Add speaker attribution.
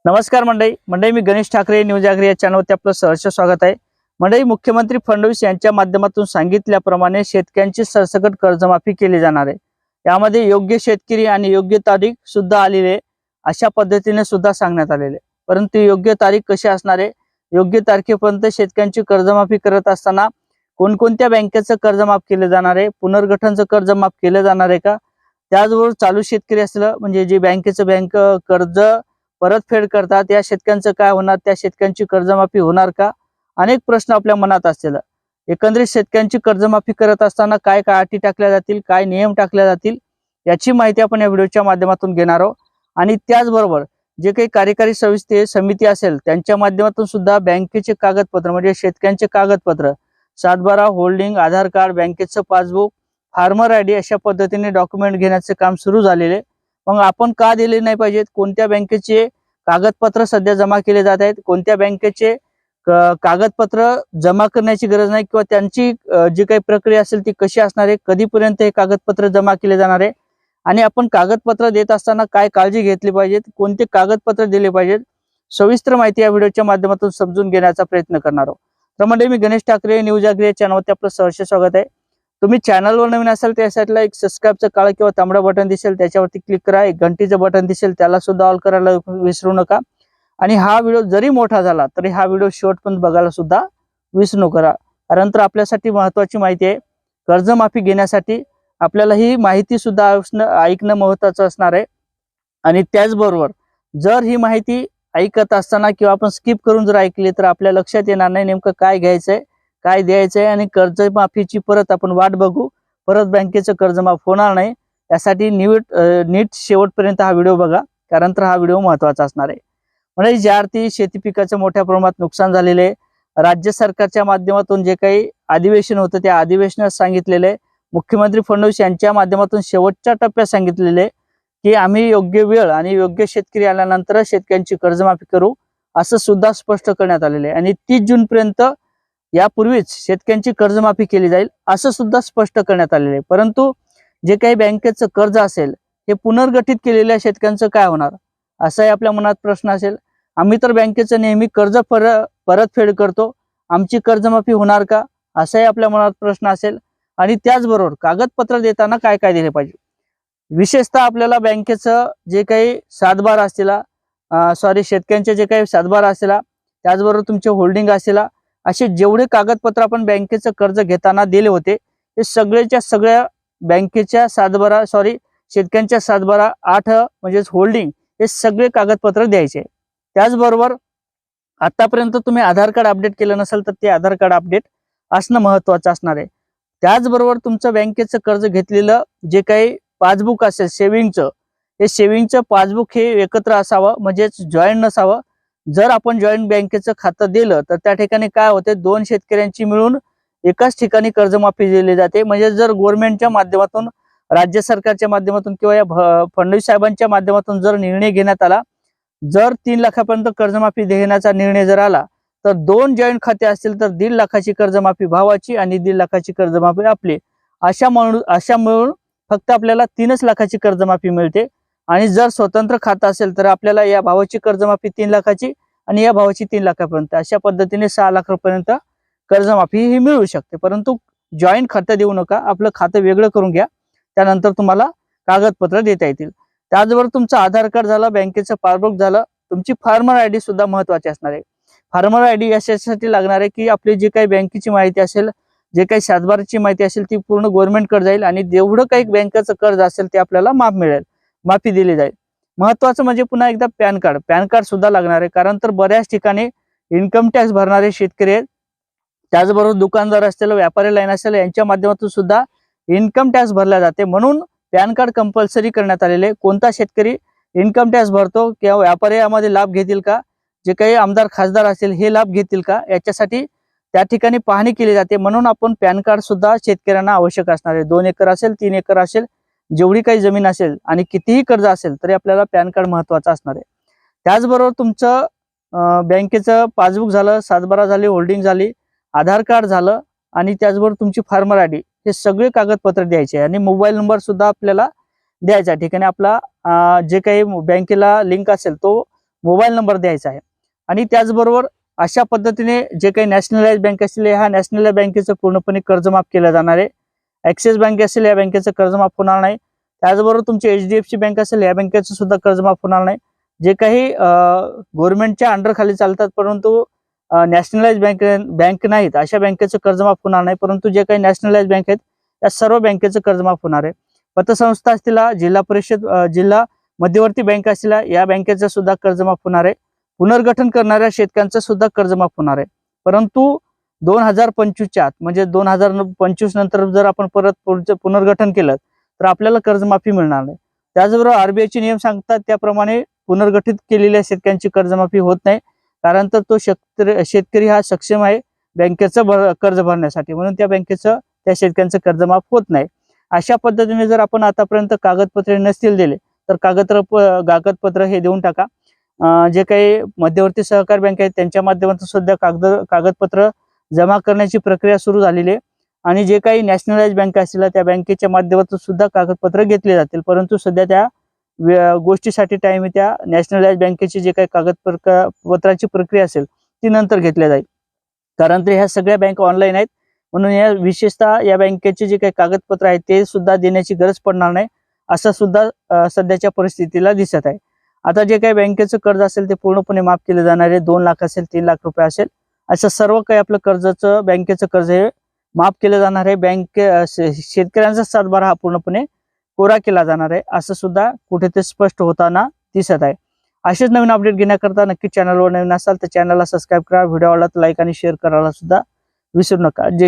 Speaker 1: नमस्कार मंडळी मी गणेश ठाकरे न्यूज आगरी या चॅनलवरती आपलं सहर्ष स्वागत आहे। मंडळी, मुख्यमंत्री फडणवीस यांच्या माध्यमातून सांगितल्याप्रमाणे शेतकऱ्यांची सरसकट कर्जमाफी केली जाणार आहे। यामध्ये योग्य शेतकरी आणि योग्य तारीख सुद्धा आलेली आहे, अशा पद्धतीने सुद्धा सांगण्यात आलेले। परंतु योग्य तारीख कशी असणार आहे, योग्य तारखेपर्यंत शेतकऱ्यांची कर्जमाफी करत असताना कोणकोणत्या बँकेचं कर्ज माफ केलं जाणार आहे, पुनर्गठनचं कर्ज माफ केलं जाणार आहे का, त्याचबरोबर चालू शेतकरी असलं म्हणजे जे बँक कर्ज परतफेड करतात या शेतकऱ्यांचं काय होणार, त्या शेतकऱ्यांची कर्जमाफी होणार का, अनेक प्रश्न आपल्या मनात असतील। एकंदरीत शेतकऱ्यांची कर्जमाफी करत असताना काय काय अटी टाकल्या जातील, काय नियम टाकले जातील, याची माहिती आपण या व्हिडिओच्या माध्यमातून घेणार आहोत। आणि त्याचबरोबर जे काही कार्यकारी समिती असेल त्यांच्या माध्यमातून सुद्धा बँकेचे कागदपत्र म्हणजे शेतकऱ्यांचे कागदपत्र, 7/12, होल्डिंग, आधार कार्ड, बँकेचं पासबुक, फार्मर आयडी अशा पद्धतीने डॉक्युमेंट घेण्याचे काम सुरू झालेले। मग आपण का दिले नाही पाहिजेत, कोणत्या बँकेचे कागदपत्र सध्या जमा केले जात आहेत, कोणत्या बँकेचे कागदपत्र जमा करण्याची गरज नाही किंवा त्यांची जी काही प्रक्रिया असेल ती कशी असणार आहे, कधीपर्यंत हे कागदपत्र जमा केले जाणार आहे आणि आपण कागदपत्र देत असताना काय काळजी घेतली पाहिजे, कोणते कागदपत्र दिले पाहिजेत, सविस्तर माहिती या व्हिडिओच्या माध्यमातून समजून घेण्याचा प्रयत्न करणार आहोत। तर मंडळी, मी गणेश ठाकरे न्यूज आगरी चॅनलवरती आपलं सहर्ष स्वागत आहे। तुम्ही चॅनलवर नवीन असाल त्या साईडला एक सबस्क्राईबचं काळं किंवा तांबडं बटन दिसेल त्याच्यावरती क्लिक करा, एक घंटीचं बटन दिसेल त्याला सुद्धा ऑल करायला विसरू नका। आणि हा व्हिडिओ जरी मोठा झाला तरी हा व्हिडिओ शेवटपर्यंत बघायला सुद्धा विसरू नका, कारण तर आपल्यासाठी महत्त्वाची माहिती आहे। कर्जमाफी घेण्यासाठी आपल्याला ही माहिती सुद्धा ऐकणं महत्त्वाचं असणार आहे। आणि त्याचबरोबर जर ही माहिती ऐकत असताना किंवा आपण स्किप करून जर ऐकली तर आपल्या लक्षात येणार नाही नेमकं काय घ्यायचंय, काय द्यायचंय आणि कर्जमाफीची परत आपण वाट बघू, परत बँकेचं कर्जमाफ होणार नाही। यासाठी नीट शेवटपर्यंत हा व्हिडिओ बघा, कारण तर हा व्हिडिओ महत्त्वाचा असणार आहे। म्हणजे ज्या अर्थी शेती पिकाचं मोठ्या प्रमाणात नुकसान झालेले आहे, राज्य सरकारच्या माध्यमातून जे काही अधिवेशन होतं त्या अधिवेशनात सांगितलेले, मुख्यमंत्री फडणवीस यांच्या माध्यमातून शेवटच्या टप्प्यात सांगितलेले की आम्ही योग्य वेळ आणि योग्य शेतकरी आल्यानंतर शेतकऱ्यांची कर्जमाफी करू, असं सुद्धा स्पष्ट करण्यात आलेले आहे। आणि 30 जून पर्यंत यापूर्वीच शेतकऱ्यांची कर्जमाफी केली जाईल असं सुद्धा स्पष्ट करण्यात आलेले आहे। परंतु जे काही बँकेचं कर्ज असेल हे पुनर्गठित केलेल्या शेतकऱ्यांचं काय होणार, असाही आपल्या मनात प्रश्न असेल। आम्ही तर बँकेचं नेहमी कर्ज परतफेड करतो, आमची कर्जमाफी होणार का, असाही आपल्या मनात प्रश्न असेल। आणि त्याचबरोबर कागदपत्र देताना काय काय दिले पाहिजे, विशेषतः आपल्याला बँकेचं जे काही 7/12 असतील, शेतकऱ्यांचे जे काही 7/12 असतील, त्याचबरोबर तुमचे होल्डिंग असतील, असे जेवढे कागदपत्र आपण बँकेचं कर्ज घेताना दिले होते ते सगळ्याच्या सगळ्या बँकेच्या 7/12 शेतकऱ्यांच्या 7/12 8 म्हणजेच होल्डिंग हे सगळे कागदपत्र द्यायचे। त्याचबरोबर आतापर्यंत तुम्ही आधार कार्ड अपडेट केलं नसेल तर ते आधार कार्ड अपडेट असणं महत्त्वाचं असणार आहे। त्याचबरोबर तुमचं बँकेचं कर्ज घेतलेलं जे काही पासबुक असेल सेव्हिंगचं, हे सेव्हिंगचं पासबुक हे एकत्र असावं, म्हणजेच जॉईंट नसावं। जर आपण जॉईंट बँकेचं खातं दिलं तर त्या ठिकाणी काय होते, 2 शेतकऱ्यांची मिळून एकाच ठिकाणी कर्जमाफी दिली जाते। म्हणजे जर गव्हर्नमेंटच्या माध्यमातून, राज्य सरकारच्या माध्यमातून किंवा या फडणवीस साहेबांच्या माध्यमातून जर निर्णय घेण्यात आला, जर 3 लाखापर्यंत कर्जमाफी देण्याचा निर्णय जर आला तर 2 जॉईंट खाते असतील तर 1.5 लाखाची कर्जमाफी भावाची आणि 1.5 लाखाची कर्जमाफी आपली, अशा मिळून फक्त आपल्याला 3 लाखाची कर्जमाफी मिळते। आणि जर स्वतंत्र खातं असेल तर आपल्याला या भावाची कर्जमाफी 3 लाखाची आणि या भावाची 3 लाखापर्यंत, अशा पद्धतीने 6 लाखापर्यंत कर्जमाफी ही मिळू शकते। परंतु जॉईंट खातं देऊ नका, आपलं खातं वेगळं करून घ्या, त्यानंतर तुम्हाला कागदपत्र देता येतील। त्याचबरोबर तुमचं आधार कार्ड झालं, बँकेचं पासबुक झालं, तुमची फार्मर आयडी सुद्धा महत्त्वाची असणार आहे। फार्मर आयडी यासाठी लागणार आहे की आपली जी काही बँकेची माहिती असेल, जे काही 7/12ची माहिती असेल ती पूर्ण गव्हर्नमेंटकडे जाईल आणि जेवढं काही बँकेचं कर्ज असेल ते आपल्याला माफी दिली जाईल। महत्त्वाचं म्हणजे पुन्हा एकदा पॅन कार्ड सुद्धा लागणार आहे, कारण तर बऱ्याच ठिकाणी इन्कम टॅक्स भरणारे शेतकरी आहेत, त्याचबरोबर दुकानदार असतील, व्यापारी लाईन असेल, यांच्या माध्यमातून सुद्धा इन्कम टॅक्स भरला जाते। म्हणून पॅन कार्ड कंपल्सरी करण्यात आलेले। कोणता शेतकरी इन्कम टॅक्स भरतो किंवा व्यापारी यामध्ये लाभ घेतील का, जे काही आमदार खासदार असतील हे लाभ घेतील का, याच्यासाठी त्या ठिकाणी पाहणी केली जाते। म्हणून आपण पॅन कार्ड सुद्धा शेतकऱ्यांना आवश्यक असणार आहे। 2 एकर असेल, 3 एकर असेल, जेवढी काही जमीन असेल आणि कितीही कर्ज असेल तरी आपल्याला पॅन कार्ड महत्त्वाचं असणार आहे। त्याचबरोबर तुमचं बँकेचं पासबुक झालं, 7/12 झाली, होल्डिंग झाली, आधार कार्ड झालं आणि त्याचबरोबर तुमची फार्मर आयडी, हे सगळे कागदपत्र द्यायचे आणि मोबाईल नंबर सुद्धा आपल्याला द्यायचा। ठिकाणी आपला जे काही बँकेला लिंक असेल तो मोबाईल नंबर द्यायचा आहे. आणि त्याचबरोबर अशा पद्धतीने जे काही नॅशनलाइज बँक असतील ह्या नॅशनलाइज बँकेचं पूर्णपणे कर्ज माफ केलं जाणार आहे. ॲक्सिस बँक असेल या बँकेचं कर्ज माफ होणार नाही. त्याचबरोबर तुमची HDFC बँक असेल या बँकेचं सुद्धा कर्ज माफ होणार नाही. जे काही गव्हर्नमेंटच्या अंडर खाली चालतात परंतु नॅशनलाइज बँक नाहीत अशा बँकेचं कर्ज माफ होणार नाही. परंतु जे काही नॅशनलाइज बँक आहेत त्या सर्व बँकेचं कर्ज माफ होणार आहे. पतसंस्था असतील, जिल्हा परिषद, जिल्हा मध्यवर्ती बँक असतील या बँकेचं सुद्धा कर्ज माफ होणार आहे. पुनर्गठन करणाऱ्या शेतकऱ्यांचं सुद्धा कर्ज माफ होणार आहे. परंतु 2025च्या आत म्हणजे 2025 नंतर जर आपण परत पुढचं पुनर्गठन केलं तर आपल्याला कर्जमाफी मिळणार नाही. त्याचबरोबर RBIचे नियम सांगतात त्याप्रमाणे पुनर्गठित केलेल्या शेतकऱ्यांची कर्जमाफी होत नाही. कारण तर तो शेतकरी हा सक्षम आहे बँकेचं कर्ज भरण्यासाठी, म्हणून त्या बँकेचं त्या शेतकऱ्यांचं कर्ज माफ होत नाही. अशा पद्धतीने जर आपण आतापर्यंत कागदपत्रे नसतील दिले तर कागदपत्र हे देऊन टाका. जे काही मध्यवर्ती सहकारी बँक आहेत त्यांच्या माध्यमातून सुद्धा कागदपत्र जमा करण्याची प्रक्रिया सुरू झालेली आहे. आणि जे काही नॅशनलाइज बँक असतील त्या बँकेच्या माध्यमातून सुद्धा कागदपत्र घेतले जातील. परंतु सध्या त्या गोष्टीसाठी टाइम त्या नॅशनलाइज बँकेची जे काही कागदपत्राची प्रक्रिया असेल ती नंतर घेतल्या जाईल. कारण तर ह्या सगळ्या बँक ऑनलाईन आहेत, म्हणून या विशेषतः या बँकेचे जे काही कागदपत्र आहेत ते सुद्धा देण्याची गरज पडणार नाही असं सुद्धा सध्याच्या परिस्थितीला दिसत आहे. आता जे काही बँकेचं कर्ज असेल ते पूर्णपणे माफ केले जाणार आहे. 2 लाख असेल, 3 लाख रुपये असेल, असं सर्व काही आपलं बँकेचं कर्ज हे माफ केलं जाणार आहे. शेतकऱ्यांचा 7/12 हा पूर्णपणे कोरा केला जाणार आहे असं सुद्धा कुठेतरी स्पष्ट होताना दिसत आहे. असेच नवीन अपडेट घेण्याकरता नक्की चॅनलवर नवीन असाल तर चॅनलला सबस्क्राईब करा. व्हिडिओ आवडला तर लाईक आणि शेअर करायला सुद्धा विसरू नका.